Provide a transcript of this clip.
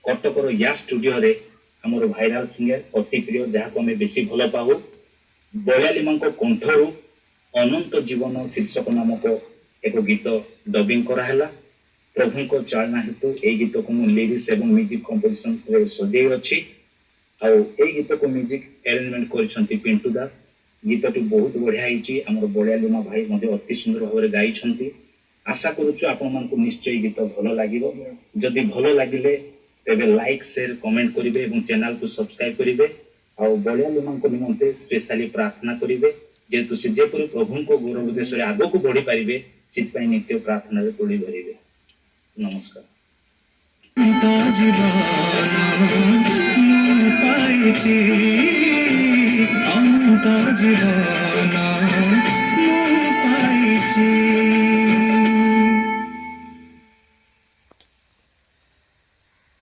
कटकर या स्टूडियो रे हमर भाइराल सिंगर अति प्रिय जहाँ को हमें बेसी भल पाऊ बलियालीमा कंठरू अनंत जीवन शीर्षक नामक एक गीत डबिंग कराला। प्रभु को चालना हेतु ए गीत को लिरिक्स एवं म्यूजिक कंपोजिशन सजे अच्छी आई गीत को म्यूजिक अरेंजमेंट कर पिंटू दास। गीतटी बहुत बढ़िया होती आम बलियालीमा भाई मध्य अति सुंदर भाव में गाई। आशा करुचु आपण मानक निश्चय गीत भल लगे। जदि भल लगिले तेबे लाइक शेयर कमेंट करेंगे और चैनल को सब्सक्राइब करेंगे और बलियालीमा निमंते स्पेशली प्रार्थना करेंगे जेहेतु से जेपरी प्रभु को गौरव देश आग को बढ़ी पारे से नित्य प्रार्थना तोड़ी धरवे। नमस्कार। जीवन